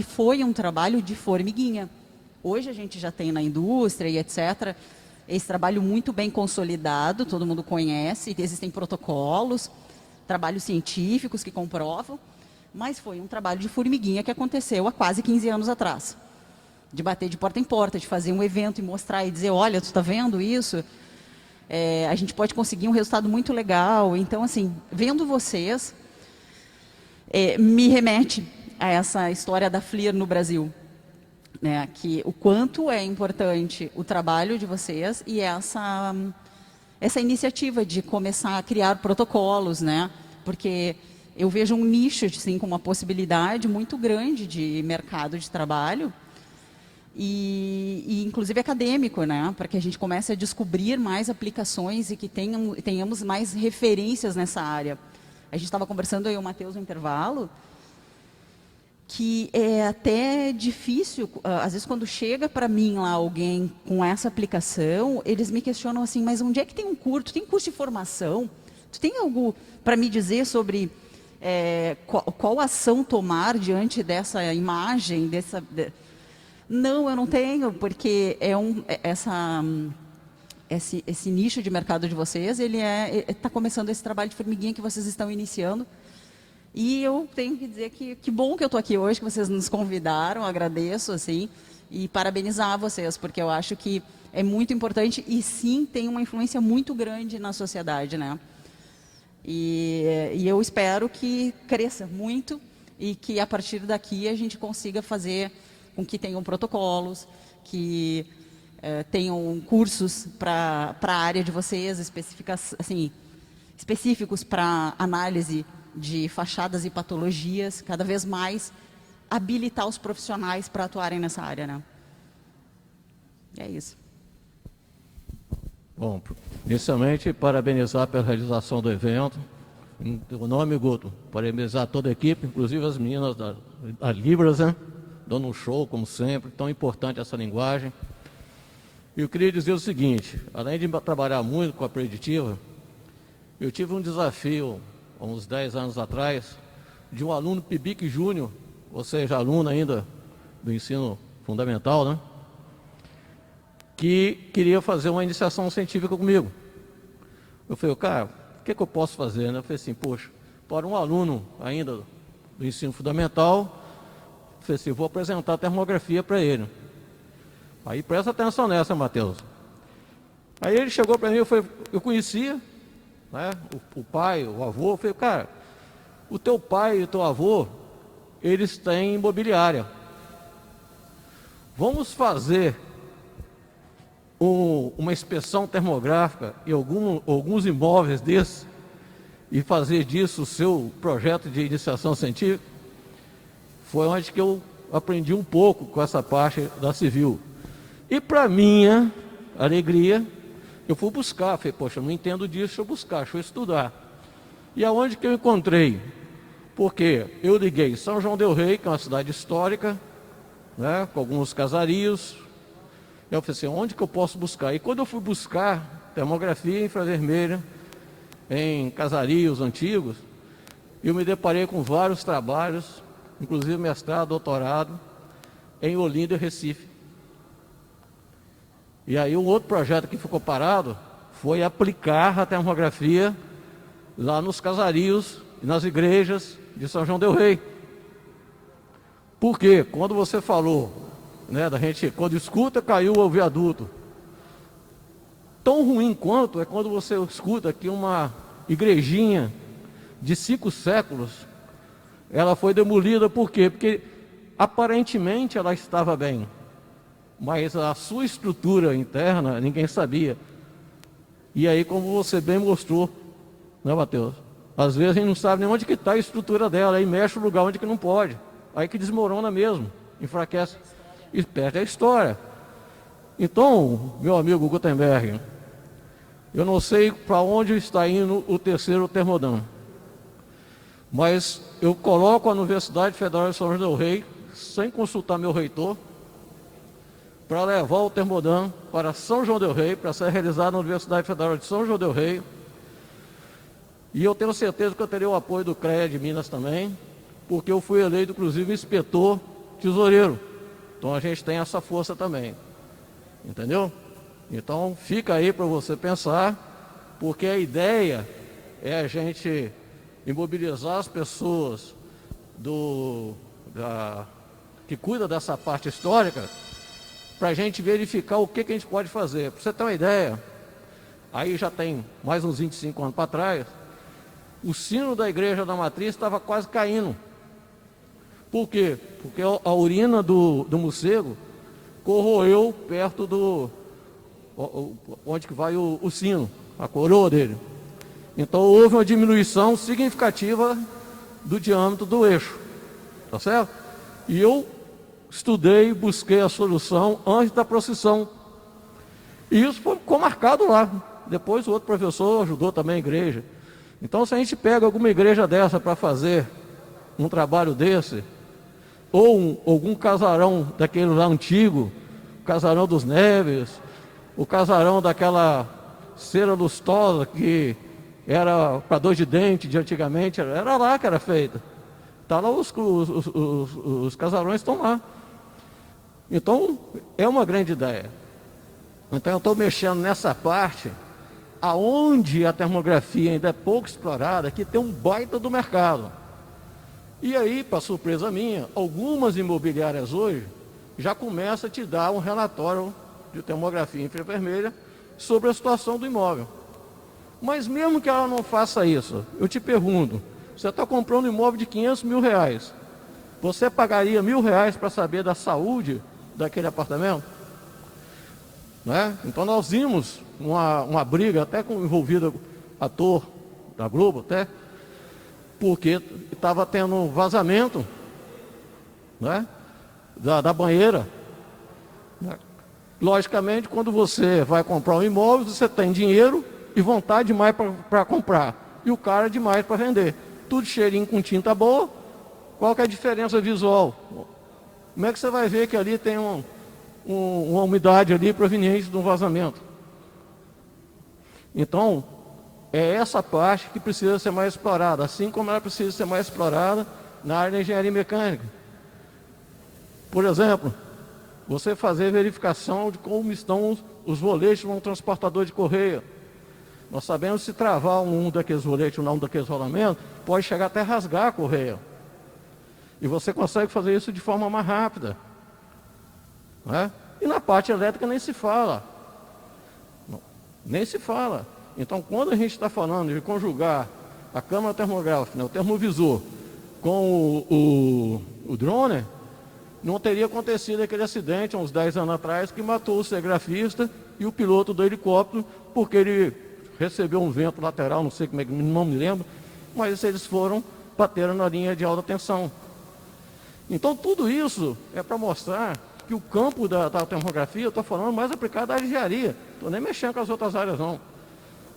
foi um trabalho de formiguinha. Hoje a gente já tem na indústria e etc., esse trabalho muito bem consolidado, todo mundo conhece, existem protocolos, trabalhos científicos que comprovam, mas foi um trabalho de formiguinha que aconteceu há quase 15 anos atrás. De bater de porta em porta, de fazer um evento e mostrar e dizer, olha, tu está vendo isso? A gente pode conseguir um resultado muito legal. Então, assim, vendo vocês, me remete a essa história da FLIR no Brasil. Né, que o quanto é importante o trabalho de vocês e essa iniciativa de começar a criar protocolos, né? Porque eu vejo um nicho, assim, com uma possibilidade muito grande de mercado de trabalho e inclusive acadêmico, né? Para que a gente comece a descobrir mais aplicações e que tenhamos mais referências nessa área. A gente estava conversando aí o Matheus no intervalo, que é até difícil, às vezes quando chega para mim lá alguém com essa aplicação, eles me questionam assim, mas onde é que tem um curso? Tu tem curso de formação? Tu tem algo para me dizer sobre qual ação tomar diante dessa imagem? Não, eu não tenho, porque esse nicho de mercado de vocês, ele está começando esse trabalho de formiguinha que vocês estão iniciando. E eu tenho que dizer que bom que eu estou aqui hoje, que vocês nos convidaram, agradeço, assim, e parabenizar vocês, porque eu acho que é muito importante e, sim, tem uma influência muito grande na sociedade, né? E eu espero que cresça muito e que, a partir daqui, a gente consiga fazer com que tenham protocolos, que tenham cursos para a área de vocês, específicos para análise de fachadas e patologias, cada vez mais habilitar os profissionais para atuarem nessa área, né? E é isso. Bom, inicialmente, parabenizar pela realização do evento. Em teu nome, Guto, parabenizar toda a equipe, inclusive as meninas da Libras, né? Dando um show, como sempre, tão importante essa linguagem. E eu queria dizer o seguinte, além de trabalhar muito com a preditiva, eu tive um desafio há uns 10 anos atrás, de um aluno PIBIC Júnior, ou seja, aluno ainda do ensino fundamental, né? Que queria fazer uma iniciação científica comigo. Eu falei, cara, o que eu posso fazer, né? Eu falei assim, poxa, para um aluno ainda do ensino fundamental, eu falei assim, vou apresentar a termografia para ele. Aí presta atenção nessa, Matheus. Aí ele chegou para mim, eu conhecia, né, o pai, o avô, eu falei, cara, o teu pai e o teu avô, eles têm imobiliária. Vamos fazer uma inspeção termográfica em alguns imóveis desses e fazer disso o seu projeto de iniciação científica? Foi onde que eu aprendi um pouco com essa parte da civil. E para minha alegria, eu fui buscar, falei, poxa, eu não entendo disso, deixa eu buscar, deixa eu estudar. E aonde que eu encontrei? Porque eu liguei São João del Rei, que é uma cidade histórica, né, com alguns casarios. Eu falei assim, onde que eu posso buscar? E quando eu fui buscar termografia infravermelha em casarios antigos, eu me deparei com vários trabalhos, inclusive mestrado, doutorado, em Olinda e Recife. E aí um outro projeto que ficou parado foi aplicar a termografia lá nos casarios e nas igrejas de São João del Rei. Por quê? Quando você falou, né, da gente, quando escuta, caiu o viaduto. Tão ruim quanto é quando você escuta que uma igrejinha de 5 séculos, ela foi demolida, por quê? Porque aparentemente ela estava bem, mas a sua estrutura interna ninguém sabia. E aí, como você bem mostrou, né, Matheus? Às vezes a gente não sabe nem onde que está a estrutura dela, aí mexe o lugar onde que não pode, aí que desmorona mesmo, enfraquece e perde a história. Então, meu amigo Gutenberg, eu não sei para onde está indo o terceiro Termodão, mas eu coloco a Universidade Federal de São João del Rei, sem consultar meu reitor, para levar o Termodão para São João del Rei, para ser realizado na Universidade Federal de São João del Rei. E eu tenho certeza que eu terei o apoio do CREA de Minas também, porque eu fui eleito, inclusive, inspetor tesoureiro. Então a gente tem essa força também. Entendeu? Então fica aí para você pensar, porque a ideia é a gente imobilizar as pessoas que cuidam dessa parte histórica, para a gente verificar o que a gente pode fazer. Para você ter uma ideia, aí já tem mais uns 25 anos para trás, o sino da igreja da Matriz estava quase caindo. Por quê? Porque a urina do morcego corroeu perto onde que vai o sino, a coroa dele. Então houve uma diminuição significativa do diâmetro do eixo, tá certo? E eu estudei, busquei a solução antes da procissão. E isso ficou marcado lá. Depois o outro professor ajudou também a igreja. Então, se a gente pega alguma igreja dessa para fazer um trabalho desse, ou algum casarão daquele lá antigo, o casarão dos Neves, o casarão daquela cera lustosa que era para dor de dente de antigamente, era lá que era feita. Tá lá, os casarões estão lá. Então, é uma grande ideia. Então, eu estou mexendo nessa parte, aonde a termografia ainda é pouco explorada, que tem um baita do mercado. E aí, para surpresa minha, algumas imobiliárias hoje já começam a te dar um relatório de termografia infravermelha sobre a situação do imóvel. Mas mesmo que ela não faça isso, eu te pergunto, você está comprando um imóvel de 500 mil reais, você pagaria R$1.000 para saber da saúde daquele apartamento? Né? Então nós vimos uma briga até com o envolvido ator da Globo, até, porque estava tendo um vazamento, né, da banheira. Logicamente, quando você vai comprar um imóvel, você tem dinheiro e vontade demais para comprar, e o cara demais para vender. Tudo cheirinho com tinta boa, qual que é a diferença visual? Como é que você vai ver que ali tem uma umidade ali proveniente de um vazamento? Então, é essa parte que precisa ser mais explorada, assim como ela precisa ser mais explorada na área de engenharia mecânica. Por exemplo, você fazer verificação de como estão os voletes num transportador de correia. Nós sabemos que se travar um daqueles voletes, um daqueles rolamentos, pode chegar até rasgar a correia. E você consegue fazer isso de forma mais rápida. Né? E na parte elétrica nem se fala. Nem se fala. Então, quando a gente está falando de conjugar a câmara termográfica, né, o termovisor, com o drone, não teria acontecido aquele acidente há uns 10 anos atrás que matou o cinegrafista e o piloto do helicóptero, porque ele recebeu um vento lateral, não sei como é que, não me lembro, mas eles bateram na linha de alta tensão. Então, tudo isso é para mostrar que o campo da termografia, eu estou falando mais aplicado à engenharia, estou nem mexendo com as outras áreas não.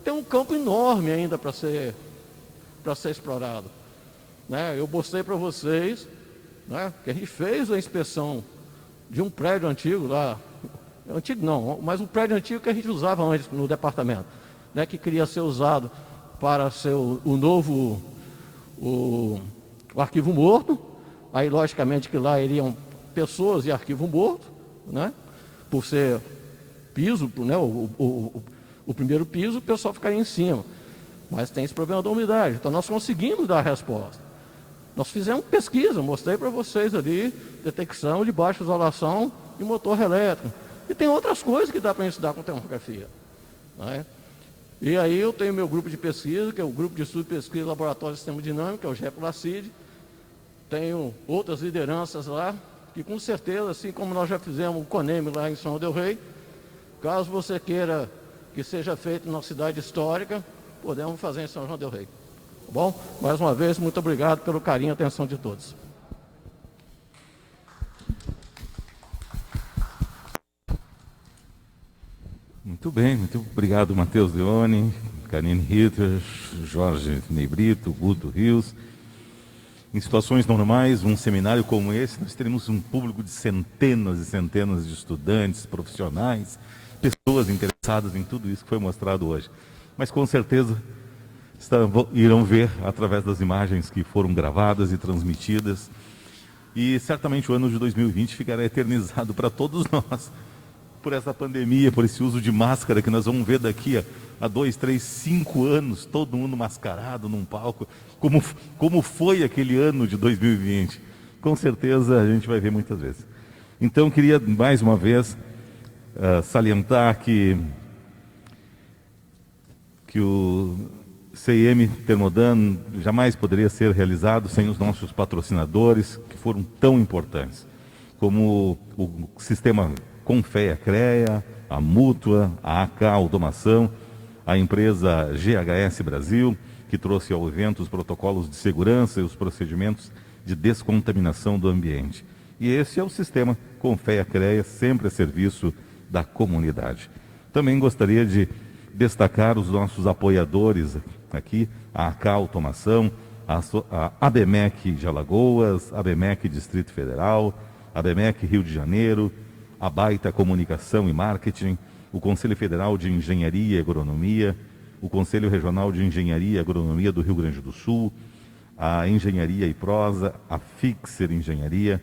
Tem um campo enorme ainda para ser explorado. Né? Eu mostrei para vocês, né, que a gente fez a inspeção de um prédio antigo lá, antigo não, mas um prédio antigo que a gente usava antes no departamento, né, que queria ser usado para ser o novo arquivo morto. Aí, logicamente, que lá iriam pessoas e arquivo morto, né, por ser piso, né, o primeiro piso, o pessoal ficaria em cima. Mas tem esse problema da umidade, então nós conseguimos dar a resposta. Nós fizemos pesquisa, mostrei para vocês ali, detecção de baixa isolação e motor elétrico. E tem outras coisas que dá para estudar com termografia. Né? E aí eu tenho meu grupo de pesquisa, que é o Grupo de Estudo, Pesquisa e Laboratório de Sistema Dinâmico, que é o GEPLACID. Tenho outras lideranças lá, que com certeza, assim como nós já fizemos o CONEM lá em São Del Rey, caso você queira que seja feito na cidade histórica, podemos fazer em São João del Rei. Bom, mais uma vez, muito obrigado pelo carinho e atenção de todos. Muito bem, muito obrigado, Matheus Leone, Karine Ritter, Jorge Nebrito, Guto Rios. Em situações normais, um seminário como esse, nós teremos um público de centenas e centenas de estudantes, profissionais, pessoas interessadas em tudo isso que foi mostrado hoje. Mas com certeza irão ver através das imagens que foram gravadas e transmitidas. E certamente o ano de 2020 ficará eternizado para todos nós, por essa pandemia, por esse uso de máscara que nós vamos ver daqui a 2, 3, 5 anos, todo mundo mascarado num palco, como foi aquele ano de 2020. Com certeza a gente vai ver muitas vezes. Então queria mais uma vez salientar que o CIM Termodan jamais poderia ser realizado sem os nossos patrocinadores, que foram tão importantes, como o sistema Confea-CREA, a Mútua, a AK Automação, a empresa GHS Brasil, que trouxe ao evento os protocolos de segurança e os procedimentos de descontaminação do ambiente. E esse é o sistema Confea-CREA, sempre a serviço da comunidade. Também gostaria de destacar os nossos apoiadores aqui, a AK Automação, a ABMEC de Alagoas, a ABMEC Distrito Federal, a ABMEC Rio de Janeiro, a Baita Comunicação e Marketing, o Conselho Federal de Engenharia e Agronomia, o Conselho Regional de Engenharia e Agronomia do Rio Grande do Sul, a Engenharia e Prosa, a Fixer Engenharia,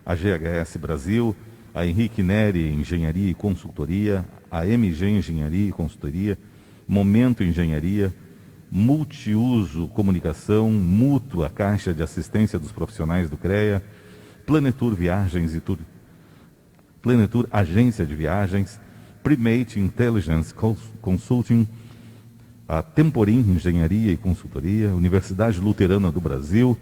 a GHS Brasil, a Henrique Neri Engenharia e Consultoria, a MG Engenharia e Consultoria, Momento Engenharia, Multiuso Comunicação, Mútua Caixa de Assistência dos Profissionais do CREA, Planetur Viagens e Tudo, Planetur Agência de Viagens, Primate Intelligence Consulting, a Temporim Engenharia e Consultoria, Universidade Luterana do Brasil,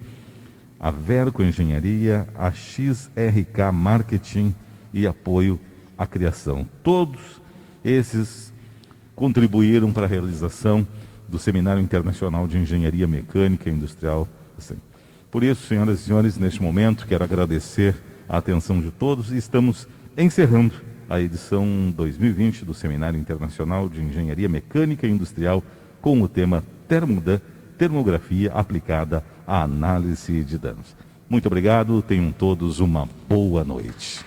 a Verco Engenharia, a XRK Marketing e Apoio à Criação. Todos esses contribuíram para a realização do Seminário Internacional de Engenharia Mecânica e Industrial. Assim. Por isso, senhoras e senhores, neste momento, quero agradecer a atenção de todos e estamos encerrando a edição 2020 do Seminário Internacional de Engenharia Mecânica e Industrial com o tema Termodan, Termografia aplicada à análise de danos. Muito obrigado, tenham todos uma boa noite.